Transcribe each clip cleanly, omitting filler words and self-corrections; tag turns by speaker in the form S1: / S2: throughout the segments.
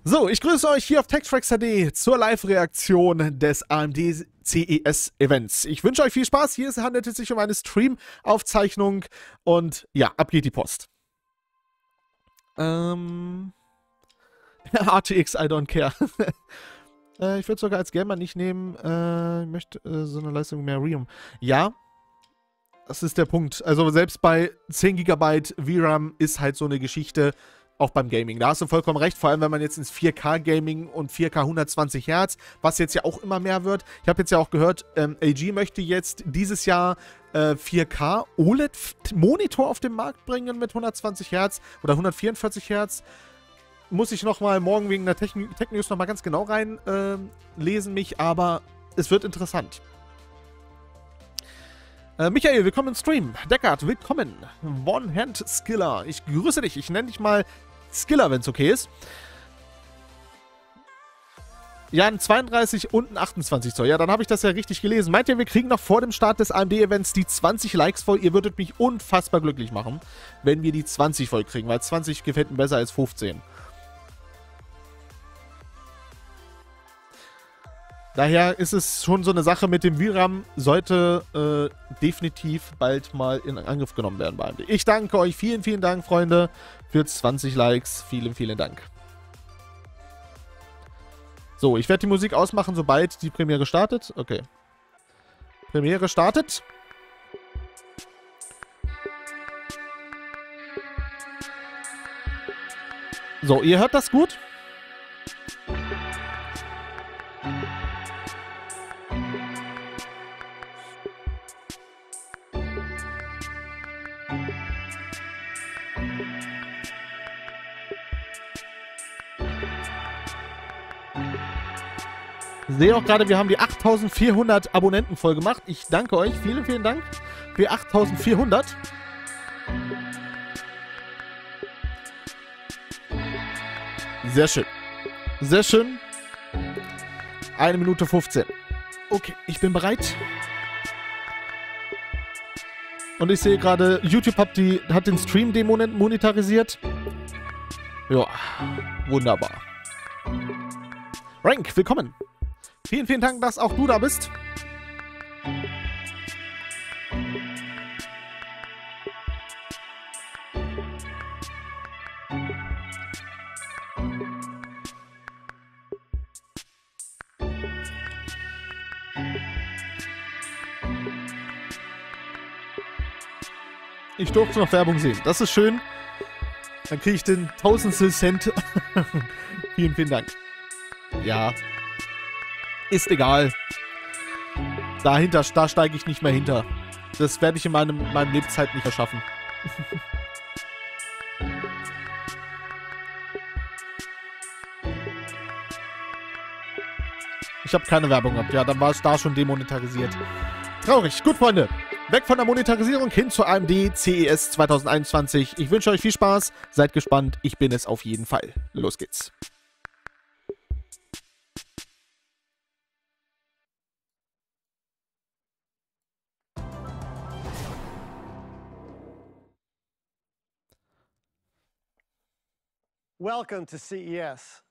S1: So, ich grüße euch hier auf TecTracks HD zur Live-Reaktion des AMD CES Events. Ich wünsche euch viel Spaß. Hier handelt es sich um eine Stream-Aufzeichnung und ja, ab geht die Post. RTX, I don't care. Ich würde sogar als Gamer nicht nehmen. Ich möchte so eine Leistung mehr RAM. Ja, das ist der Punkt. Also selbst bei 10 GB VRAM ist halt so eine Geschichte. Auch beim Gaming. Da hast du vollkommen recht, vor allem wenn man jetzt ins 4K-Gaming und 4K 120 Hertz, was jetzt ja auch immer mehr wird. Ich habe jetzt ja auch gehört, LG möchte jetzt dieses Jahr 4K OLED-Monitor auf den Markt bringen mit 120 Hertz oder 144 Hertz. Muss ich nochmal morgen wegen der Tech-News nochmal ganz genau reinlesen mich, aber es wird interessant. Michael, willkommen im Stream. Deckard, willkommen. One-Hand-Skiller, ich grüße dich. Ich nenne dich mal Skiller, wenn es okay ist. Ja, ein 32 und ein 28 Zoll. Ja, dann habe ich das ja richtig gelesen. Meint ihr, wir kriegen noch vor dem Start des AMD-Events die 20 Likes voll? Ihr würdet mich unfassbar glücklich machen, wenn wir die 20 voll kriegen, weil 20 gefällt mir besser als 15. Daher ist es schon so eine Sache mit dem VRAM, sollte definitiv bald mal in Angriff genommen werden bei AMD. Ich danke euch, vielen, vielen Dank, Freunde, für 20 Likes. Vielen, vielen Dank. So, ich werde die Musik ausmachen, sobald die Premiere startet. Okay. Premiere startet. So, ihr hört das gut? Ich sehe auch gerade, wir haben die 8400 Abonnenten voll gemacht. Ich danke euch. Vielen, vielen Dank für 8400. Sehr schön. Sehr schön. 1 Minute 15. Okay, ich bin bereit. Und ich sehe gerade, YouTube hat den Stream demonetarisiert. Ja, wunderbar. Rank, willkommen. Vielen, vielen Dank, dass auch du da bist. Ich durfte noch Werbung sehen. Das ist schön. Dann kriege ich den Tausendstel Cent. Vielen, vielen Dank. Ja. Ist egal. Da steige ich nicht mehr hinter. Das werde ich in meinem Lebenszeit nicht erschaffen. Ich habe keine Werbung gehabt. Ja, dann war es da schon demonetarisiert. Traurig. Gut, Freunde. Weg von der Monetarisierung hin zur AMD CES 2021. Ich wünsche euch viel Spaß. Seid gespannt. Ich bin es auf jeden Fall. Los geht's.
S2: Welcome to CES.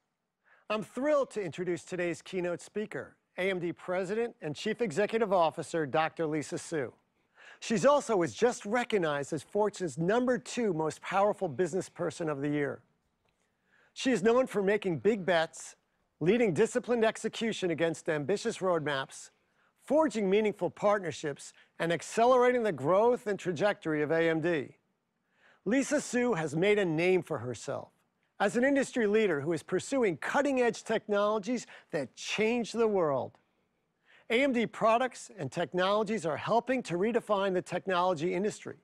S2: I'm thrilled to introduce today's keynote speaker, AMD President and Chief Executive Officer, Dr. Lisa Su. She's also was just recognized as Fortune's #2 most powerful business person of the year. She is known for making big bets, leading disciplined execution against ambitious roadmaps, forging meaningful partnerships, and accelerating the growth and trajectory of AMD. Lisa Su has made a name for herself as an industry leader who is pursuing cutting-edge technologies that change the world. AMD products and technologies are helping to redefine the technology industry.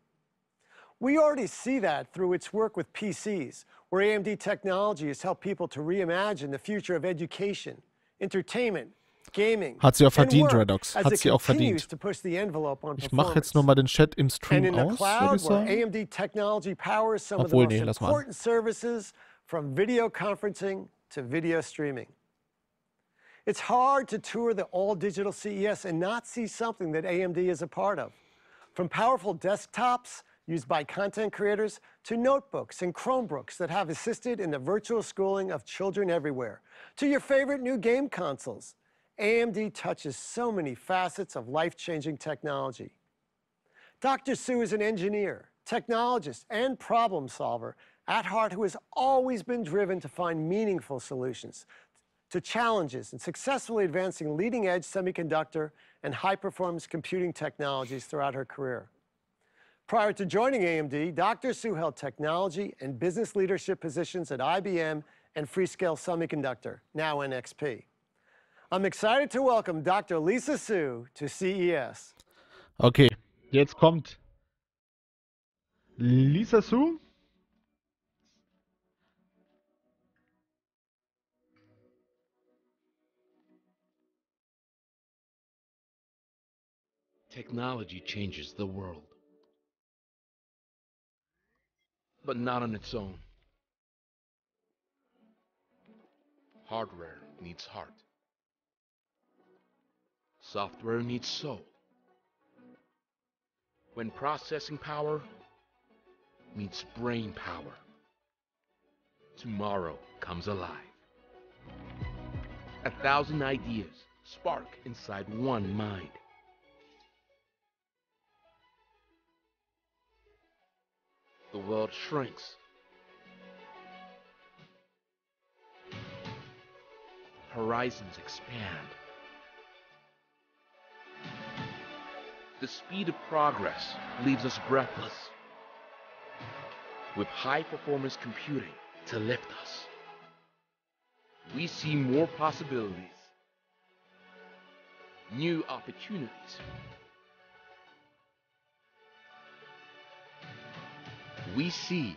S2: We already see that through its work with PCs, where AMD technology has helped people to reimagine the future of education, entertainment, gaming,
S1: Hat sie auch verdient,
S2: and work,
S1: Redox.
S2: as
S1: Hat
S2: it
S1: sie auch
S2: continues
S1: verdient.
S2: to push the envelope on
S1: Ich mache jetzt
S2: performance.
S1: nochmal den Chat im
S2: And
S1: Stream
S2: in the
S1: aus, würde
S2: cloud,
S1: ich
S2: where
S1: sagen.
S2: AMD technology powers some of the
S1: Obwohl,
S2: most
S1: nee, lass mal.
S2: important services, from video conferencing to video streaming. It's hard to tour the all-digital CES and not see something that AMD is a part of. From powerful desktops used by content creators, to notebooks and Chromebooks that have assisted in the virtual schooling of children everywhere, to your favorite new game consoles. AMD touches so many facets of life-changing technology. Dr. Su is an engineer, technologist, and problem solver at heart who has always been driven to find meaningful solutions to challenges and successfully advancing leading-edge semiconductor and high-performance computing technologies throughout her career. Prior to joining AMD, Dr. Su held technology and business leadership positions at IBM and Freescale Semiconductor, now NXP. I'm excited to welcome Dr. Lisa Su to CES.
S1: Okay, jetzt kommt Lisa Su.
S3: Technology changes the world, but not on its own. Hardware needs heart. Software needs soul. When processing power meets brain power, tomorrow comes alive. 1,000 ideas spark inside one mind. The world shrinks. Horizons expand. The speed of progress leaves us breathless. With high-performance computing to lift us, we see more possibilities, new opportunities. We see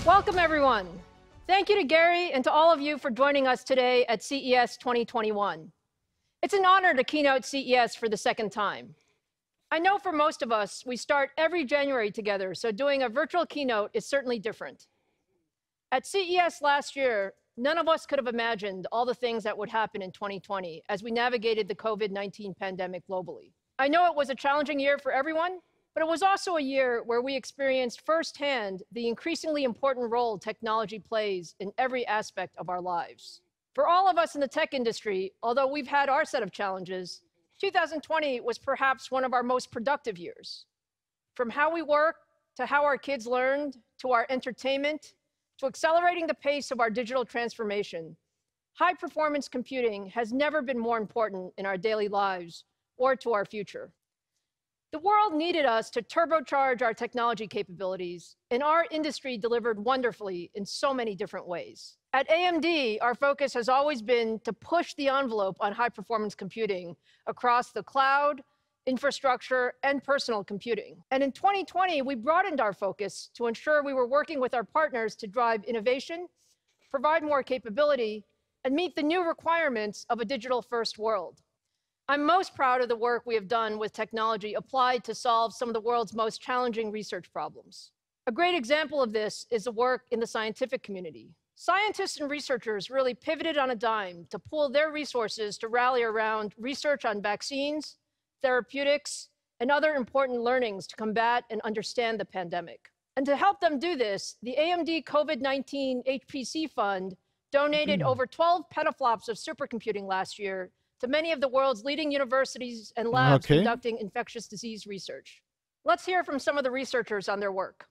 S4: Welcome, everyone. Thank you to Gary and to all of you for joining us today at CES 2021. It's an honor to keynote CES for the second time. I know for most of us, we start every January together, so doing a virtual keynote is certainly different. At CES last year, none of us could have imagined all the things that would happen in 2020 as we navigated the COVID-19 pandemic globally. I know it was a challenging year for everyone, but it was also a year where we experienced firsthand the increasingly important role technology plays in every aspect of our lives. For all of us in the tech industry, although we've had our set of challenges, 2020 was perhaps one of our most productive years. From how we work, to how our kids learned, to our entertainment, to accelerating the pace of our digital transformation, high-performance computing has never been more important in our daily lives or to our future. The world needed us to turbocharge our technology capabilities, and our industry delivered wonderfully in so many different ways. At AMD, our focus has always been to push the envelope on high-performance computing across the cloud, infrastructure, and personal computing. And in 2020, we broadened our focus to ensure we were working with our partners to drive innovation, provide more capability, and meet the new requirements of a digital-first world. I'm most proud of the work we have done with technology applied to solve some of the world's most challenging research problems. A great example of this is the work in the scientific community. Scientists and researchers really pivoted on a dime to pool their resources to rally around research on vaccines, therapeutics, and other important learnings to combat and understand the pandemic. And to help them do this, the AMD COVID-19 HPC Fund donated over 12 petaflops of supercomputing last year to many of the world's leading universities and labs conducting infectious disease research. Let's hear from some of the researchers on their work.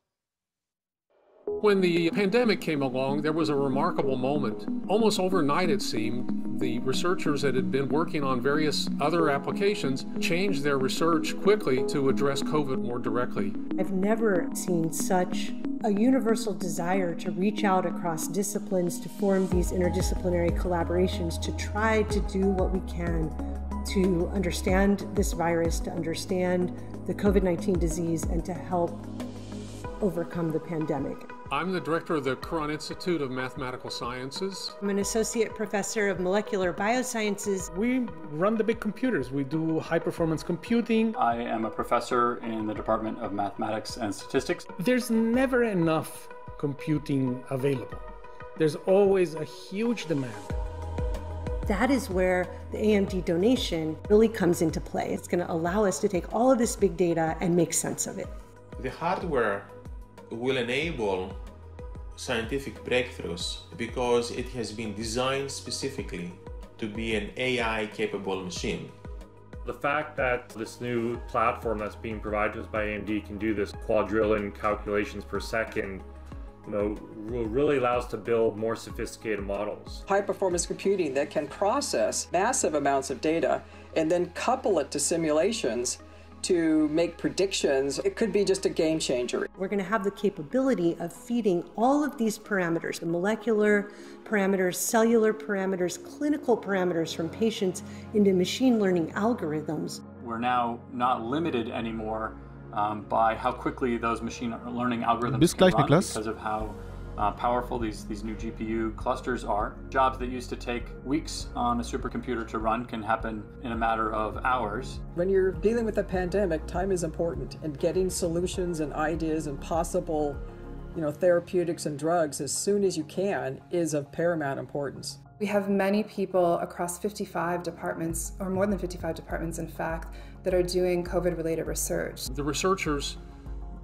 S5: When the pandemic came along, there was a remarkable moment. Almost overnight, it seemed, the researchers that had been working on various other applications changed their research quickly to address COVID more directly.
S6: I've never seen such a universal desire to reach out across disciplines, to form these interdisciplinary collaborations, to try to do what we can to understand this virus, to understand the COVID-19 disease, and to help overcome the pandemic.
S5: I'm the director of the Quran Institute of Mathematical Sciences.
S6: I'm an associate professor of molecular biosciences.
S7: We run the big computers. We do high-performance computing.
S8: I am a professor in the Department of Mathematics and Statistics.
S7: There's never enough computing available. There's always a huge demand.
S6: That is where the AMD donation really comes into play. It's going to allow us to take all of this big data and make sense of it.
S9: The hardware will enable scientific breakthroughs because it has been designed specifically to be an AI-capable machine.
S10: The fact that this new platform that's being provided to us by AMD can do this quadrillion calculations per second, really allows us to build more sophisticated models.
S11: High-performance computing that can process massive amounts of data and then couple it to simulations to make predictions, it could be just a game changer.
S6: We're going to have the capability of feeding all of these parameters, the molecular parameters, cellular parameters, clinical parameters from patients into machine learning algorithms.
S8: We're now not limited anymore by how quickly those machine learning algorithms can run because of how powerful these new GPU clusters are. Jobs that used to take weeks on a supercomputer to run can happen in a matter of hours.
S11: When you're dealing with a pandemic, time is important, and getting solutions and ideas and possible, therapeutics and drugs as soon as you can is of paramount importance.
S12: We have many people across 55 departments, or more than 55 departments in fact, that are doing COVID-related research.
S5: The researchers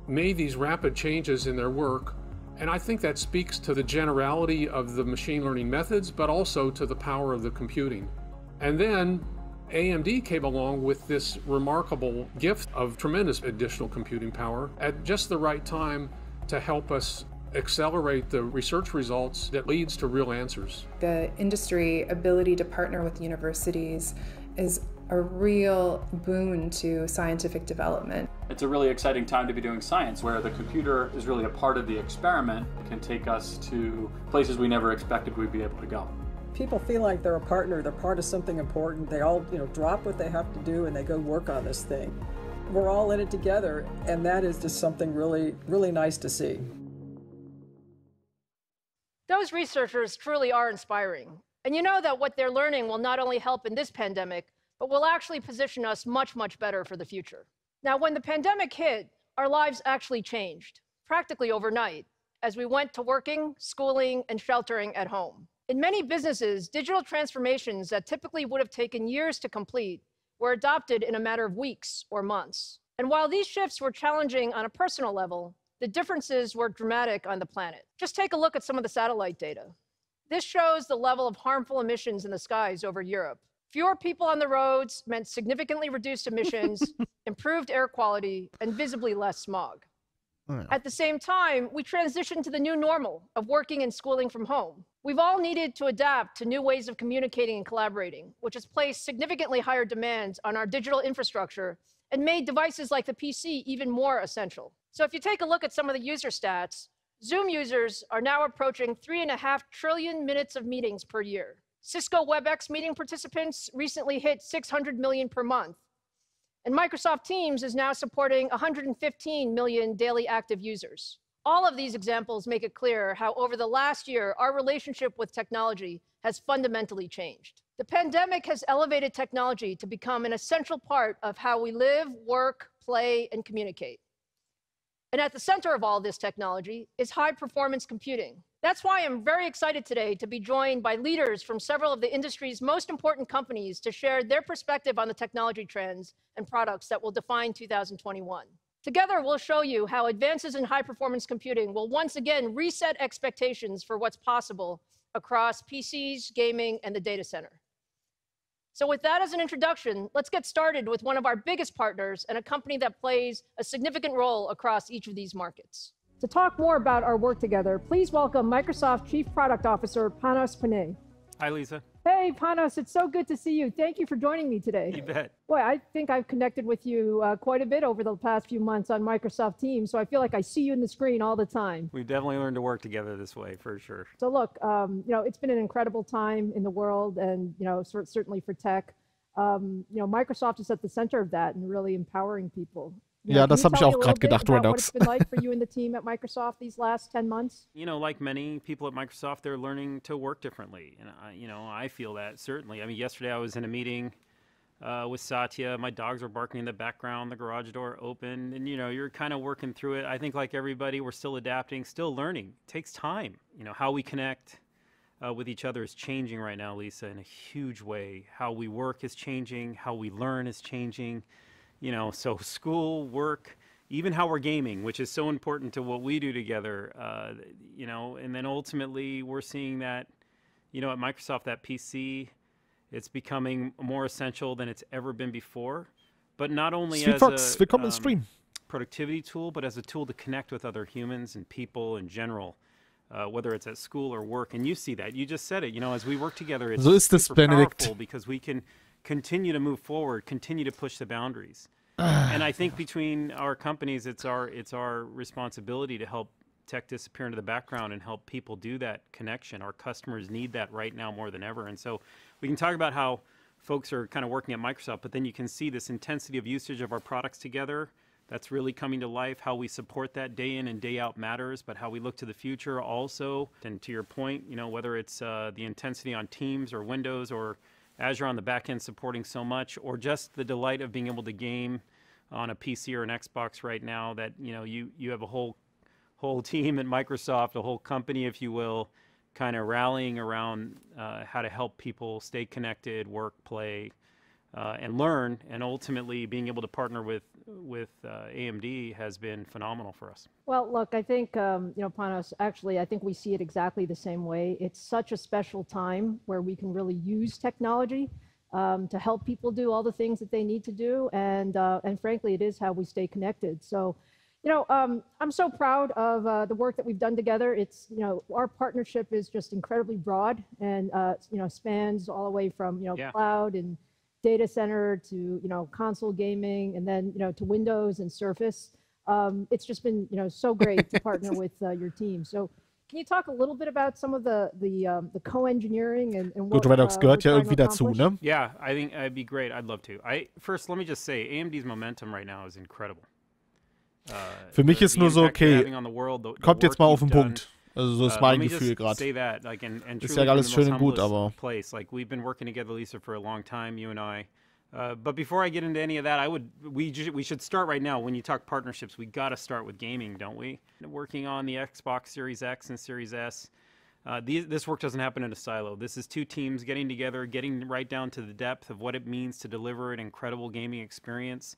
S5: made these rapid changes in their work, and I think that speaks to the generality of the machine learning methods, but also to the power of the computing. And then AMD came along with this remarkable gift of tremendous additional computing power at just the right time to help us accelerate the research results that leads to real answers.
S12: The industry ability to partner with universities is a real boon to scientific development.
S8: It's a really exciting time to be doing science where the computer is really a part of the experiment. It can take us to places we never expected we'd be able to go.
S11: People feel like they're a partner, they're part of something important. They all, drop what they have to do and they go work on this thing. We're all in it together, and that is just something really, really nice to see.
S4: Those researchers truly are inspiring. And you know that what they're learning will not only help in this pandemic, but will actually position us much, much better for the future. Now, when the pandemic hit, our lives actually changed, practically overnight, as we went to working, schooling, and sheltering at home. In many businesses, digital transformations that typically would have taken years to complete were adopted in a matter of weeks or months. And while these shifts were challenging on a personal level, the differences were dramatic on the planet. Just take a look at some of the satellite data. This shows the level of harmful emissions in the skies over Europe. Fewer people on the roads meant significantly reduced emissions, improved air quality, and visibly less smog. At the same time, we transitioned to the new normal of working and schooling from home. We've all needed to adapt to new ways of communicating and collaborating, which has placed significantly higher demands on our digital infrastructure and made devices like the PC even more essential. So if you take a look at some of the user stats, Zoom users are now approaching 3.5 trillion minutes of meetings per year. Cisco WebEx meeting participants recently hit 600 million per month. And Microsoft Teams is now supporting 115 million daily active users. All of these examples make it clear how over the last year, our relationship with technology has fundamentally changed. The pandemic has elevated technology to become an essential part of how we live, work, play, and communicate. And at the center of all this technology is high-performance computing. That's why I'm very excited today to be joined by leaders from several of the industry's most important companies to share their perspective on the technology trends and products that will define 2021. Together, we'll show you how advances in high-performance computing will once again reset expectations for what's possible across PCs, gaming, and the data center. So with that as an introduction, let's get started with one of our biggest partners and a company that plays a significant role across each of these markets. To talk more about our work together, please welcome Microsoft Chief Product Officer, Panos Panay.
S13: Hi, Lisa.
S4: Hey, Panos, it's so good to see you. Thank you for joining me today.
S13: You bet.
S4: Boy, I think I've connected with you quite a bit over the past few months on Microsoft Teams, so I feel like I see you in the screen all the time.
S13: We've definitely learned to work together this way, for sure.
S4: So look, it's been an incredible time in the world and, certainly for tech. Microsoft is at the center of that and really empowering people.
S1: Ja, das habe ich auch gerade gedacht, Redox.
S4: What's it been like for you and the team at Microsoft these last 10 months?
S13: Like many people at Microsoft, they're learning to work differently. And, I feel that, certainly. I mean, yesterday I was in a meeting with Satya. My dogs were barking in the background. The garage door opened. And, you're kind of working through it. I think like everybody, we're still adapting, still learning. It takes time. How we connect with each other is changing right now, Lisa, in a huge way. How we work is changing. How we learn is changing. So school, work, even how we're gaming, which is so important to what we do together, and then ultimately we're seeing that, at Microsoft, that PC, it's becoming more essential than it's ever been before, but not only as a productivity tool, but as a tool to connect with other humans and people in general, whether it's at school or work. And you see that, you just said it, as we work together, it's super powerful because we can continue to move forward, continue to push the boundaries. And I think between our companies, it's our responsibility to help tech disappear into the background and help people do that connection. Our customers need that right now more than ever. And so we can talk about how folks are kind of working at Microsoft, but then you can see this intensity of usage of our products together. That's really coming to life. How we support that day in and day out matters, but how we look to the future also. And to your point, whether it's the intensity on Teams or Windows or Azure on the back end supporting so much, or just the delight of being able to game on a PC or an Xbox right now, that you have a whole team at Microsoft, a whole company, if you will, kind of rallying around how to help people stay connected, work, play, and learn, and ultimately being able to partner with AMD has been phenomenal for us.
S4: Well, look, I think, Panos, actually, I think we see it exactly the same way. It's such a special time where we can really use technology to help people do all the things that they need to do, and frankly, it is how we stay connected. So, I'm so proud of the work that we've done together. It's, our partnership is just incredibly broad and, spans all the way from, cloud and data center to, console gaming, and then, to Windows and Surface. It's just been, so great to partner with your team. So can you talk a little bit about some of the co-engineering and what
S1: Gut, Redox gehört ja irgendwie dazu, ne?
S13: Yeah, I think it'd be great. I'd love to. First, let me just say, AMD's momentum right now is incredible.
S1: Für mich ist nur so, okay, kommt jetzt mal auf den Punkt. Also so ist mein Gefühl gerade. Ist ja alles schön und gut, aber...
S13: We've been working together, Lisa, for a long time, you and I. But before I get into any of that, we should start right now. When you talk partnerships, we got to start with gaming, don't we? Working on the Xbox Series X and Series S. This work doesn't happen in a silo. This is two teams getting together, getting right down to the depth of what it means to deliver an incredible gaming experience.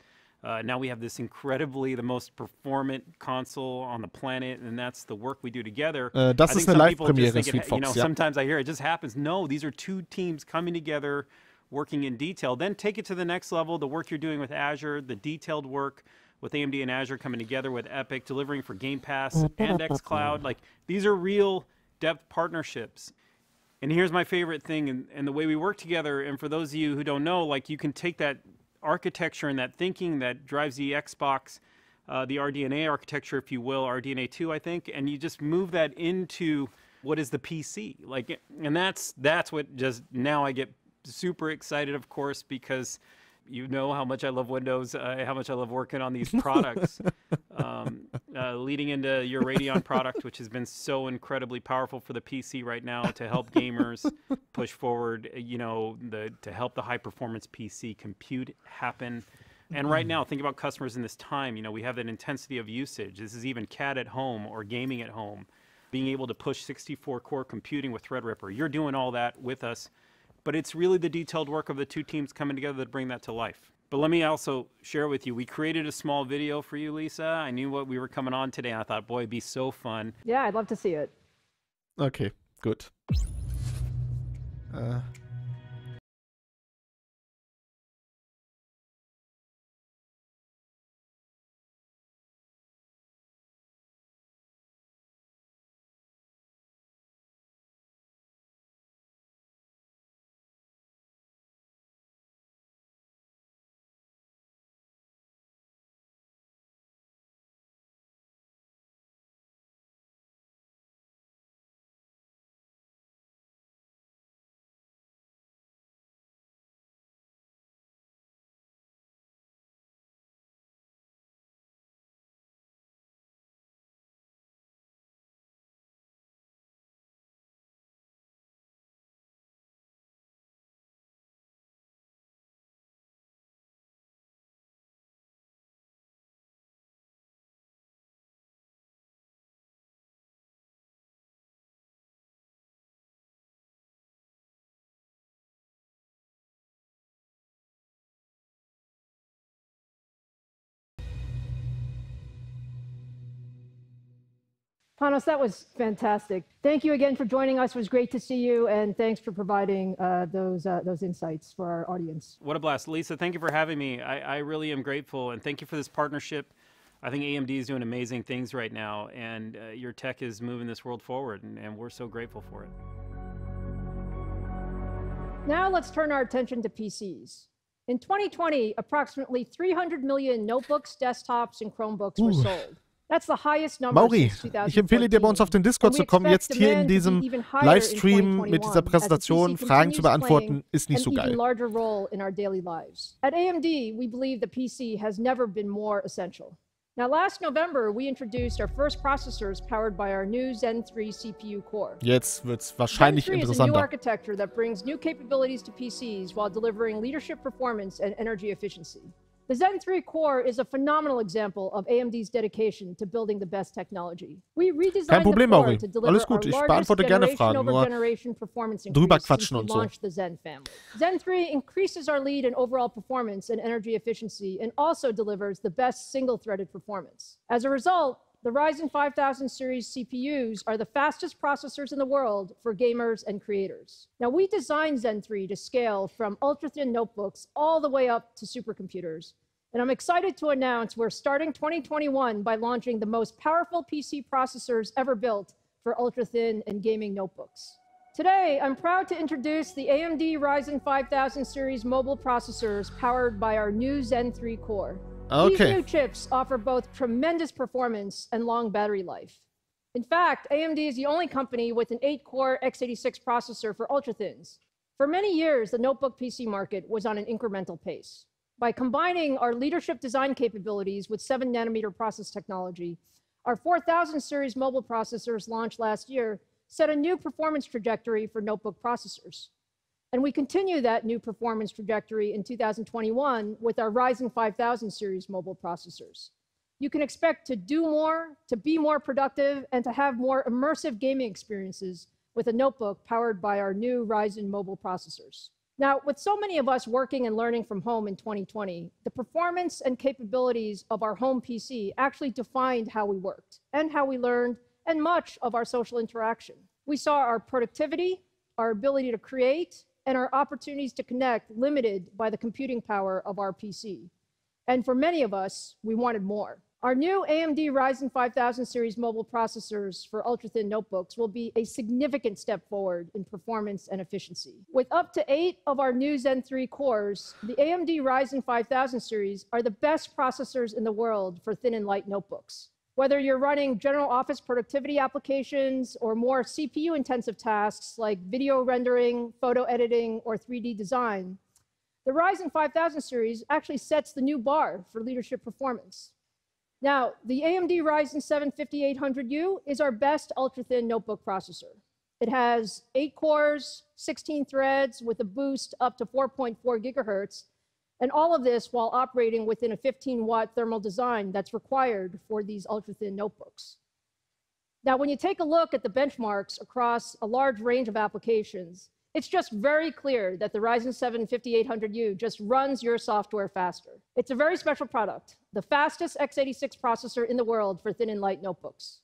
S13: Now we have this the most performant console on the planet, and that's the work we do together.
S1: Das ist eine Live-Premiere, Sweetfox, ja.
S13: Sometimes I hear it just happens. No, these are two teams coming together, working in detail. Then take it to the next level, the work you're doing with Azure, the detailed work with AMD and Azure coming together with Epic, delivering for Game Pass and xCloud. Like, these are real depth partnerships. And here's my favorite thing, and the way we work together, and for those of you who don't know, like, you can take that architecture and that thinking that drives the Xbox, the RDNA architecture, if you will, RDNA 2, I think, and you just move that into what is the PC. Like, and that's what just, now I get super excited, of course, because you know how much I love Windows, how much I love working on these products, leading into your Radeon product, which has been so incredibly powerful for the PC right now to help gamers push forward, to help the high-performance PC compute happen. And right now, think about customers in this time. We have that intensity of usage. This is even CAD at home or gaming at home, being able to push 64-core computing with Threadripper. You're doing all that with us. But it's really the detailed work of the two teams coming together that bring that to life. But let me also share with you, we created a small video for you, Lisa. I knew what we were coming on today, and I thought, boy, it'd be so fun.
S4: Yeah, I'd love to see it.
S1: Okay, gut.
S4: Panos, that was fantastic. Thank you again for joining us. It was great to see you, and thanks for providing those insights for our audience.
S13: What a blast. Lisa, thank you for having me. I really am grateful, and thank you for this partnership. I think AMD is doing amazing things right now, and your tech is moving this world forward, and we're so grateful for it.
S4: Now let's turn our attention to PCs. In 2020, approximately 300 million notebooks, desktops, and Chromebooks were sold. That's the highest number
S1: Mauri,
S4: since 2014.
S1: ich empfehle dir, bei uns auf den Discord zu kommen. Jetzt hier in diesem Livestream mit dieser Präsentation Fragen zu beantworten, ist nicht so geil.
S4: Larger role in our daily lives. At AMD, we believe the PC has never been more essential. Now, last November, we introduced our first processors powered by our new Zen 3 CPU core.
S1: Jetzt wird's wahrscheinlich
S4: Zen 3 is a new
S1: interessanter.
S4: architecture that brings new capabilities to PCs while delivering leadership performance and energy efficiency. The Zen 3 core is a phenomenal example of AMD's dedication to building the best technology. We redesigned
S1: Kein Problem,
S4: the core
S1: Mauri.
S4: to deliver
S1: Alles gut, ich
S4: our
S1: beantworte
S4: largest
S1: gerne
S4: generation
S1: Fragen,
S4: over
S1: nur
S4: generation performance
S1: drüber
S4: increase since
S1: quatschen
S4: we
S1: und so.
S4: launched the Zen family. Zen 3 increases our lead in overall performance and energy efficiency and also delivers the best single-threaded performance. As a result, the Ryzen 5000 series CPUs are the fastest processors in the world for gamers and creators. Now, we designed Zen 3 to scale from ultra-thin notebooks all the way up to supercomputers. And I'm excited to announce we're starting 2021 by launching the most powerful PC processors ever built for ultra-thin and gaming notebooks. Today, I'm proud to introduce the AMD Ryzen 5000 series mobile processors powered by our new Zen 3 core.
S1: Okay.
S4: These new chips offer both tremendous performance and long battery life. In fact, AMD is the only company with an 8-core x86 processor for ultra-thins. For many years, the notebook PC market was on an incremental pace. By combining our leadership design capabilities with 7-nanometer process technology, our 4000 series mobile processors launched last year set a new performance trajectory for notebook processors. And we continue that new performance trajectory in 2021 with our Ryzen 5000 series mobile processors. You can expect to do more, to be more productive, and to have more immersive gaming experiences with a notebook powered by our new Ryzen mobile processors. Now, with so many of us working and learning from home in 2020, the performance and capabilities of our home PC actually defined how we worked and how we learned and much of our social interaction. We saw our productivity, our ability to create, and our opportunities to connect limited by the computing power of our PC. And for many of us, we wanted more. Our new AMD Ryzen 5000 series mobile processors for ultra-thin notebooks will be a significant step forward in performance and efficiency. With up to 8 of our new Zen 3 cores, the AMD Ryzen 5000 series are the best processors in the world for thin and light notebooks. Whether you're running general office productivity applications or more CPU-intensive tasks like video rendering, photo editing, or 3D design, the Ryzen 5000 series actually sets the new bar for leadership performance. Now, the AMD Ryzen 7 5800U is our best ultra-thin notebook processor. It has 8 cores, 16 threads with a boost up to 4.4 gigahertz, and all of this while operating within a 15-watt thermal design that's required for these ultra-thin notebooks. Now, when you take a look at the benchmarks across a large range of applications, it's just very clear that the Ryzen 7 5800U just runs your software faster. It's a very special product, the fastest x86 processor in the world for thin and light notebooks.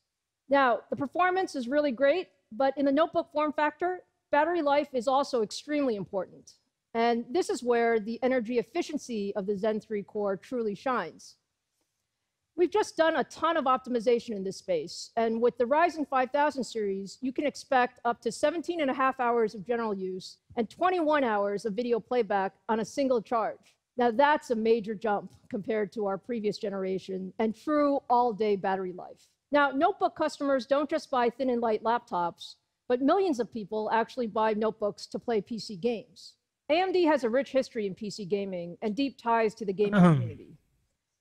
S4: Now, the performance is really great, but in the notebook form factor, battery life is also extremely important. And this is where the energy efficiency of the Zen 3 core truly shines. We've just done a ton of optimization in this space, and with the Ryzen 5000 series, you can expect up to 17.5 hours of general use and 21 hours of video playback on a single charge. Now that's a major jump compared to our previous generation and true all-day battery life. Now, notebook customers don't just buy thin and light laptops, but millions of people actually buy notebooks to play PC games. AMD has a rich history in PC gaming and deep ties to the gaming community.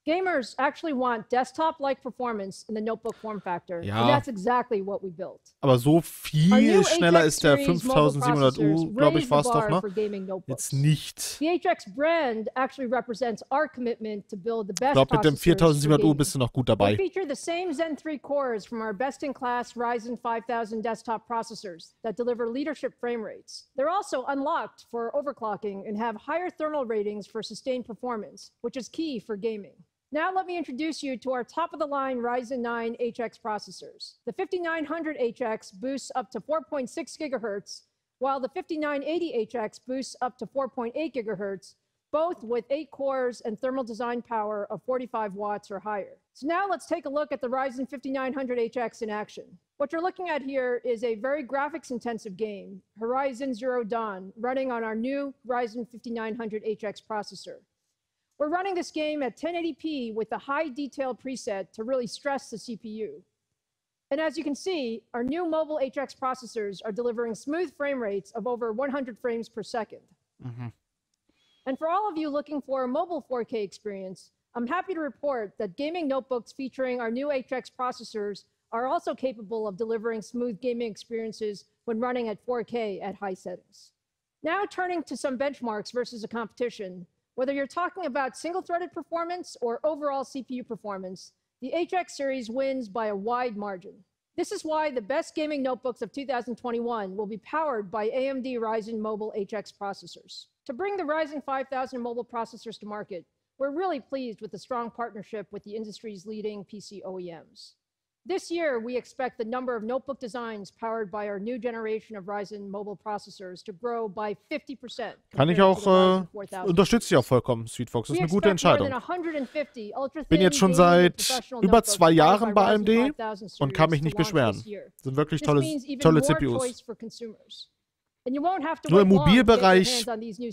S4: Gamers actually want desktop-like performance in the notebook form factor,
S1: Ja.
S4: and that's exactly what we built.
S1: Aber so viel schneller ist der 5700U, glaube ich, war es doch, ne? Jetzt nicht.
S4: The HX brand actually represents our commitment to build the best
S1: Ich glaube, mit dem 4700U bist du noch gut dabei.
S4: They feature the same Zen 3 cores from our best-in-class Ryzen 5000 desktop processors that deliver leadership frame rates. They're also unlocked for overclocking and have higher thermal ratings for sustained performance, which is key for gaming. Now let me introduce you to our top-of-the-line Ryzen 9 HX processors. The 5900HX boosts up to 4.6 gigahertz, while the 5980HX boosts up to 4.8 gigahertz, both with 8 cores and thermal design power of 45 watts or higher. So now let's take a look at the Ryzen 5900HX in action. What you're looking at here is a very graphics-intensive game, Horizon Zero Dawn, running on our new Ryzen 5900HX processor. We're running this game at 1080p with the high detail preset to really stress the CPU. And as you can see, our new mobile HX processors are delivering smooth frame rates of over 100 frames per second. And for all of you looking for a mobile 4K experience, I'm happy to report that gaming notebooks featuring our new HX processors are also capable of delivering smooth gaming experiences when running at 4K at high settings. Now turning to some benchmarks versus a competition, whether you're talking about single-threaded performance or overall CPU performance, the HX series wins by a wide margin. This is why the best gaming notebooks of 2021 will be powered by AMD Ryzen mobile HX processors. To bring the Ryzen 5000 mobile processors to market, we're really pleased with the strong partnership with the industry's leading PC OEMs. This year, we expect the number of notebook designs powered by our new generation of Ryzen mobile processors to grow by 50%.
S1: Kann ich auch, unterstütze ich auch vollkommen, Sweetfox. Das ist eine gute Entscheidung. Bin jetzt schon seit über 2 Jahren bei AMD und kann mich nicht beschweren. Sind wirklich tolle CPUs. Nur im Mobilbereich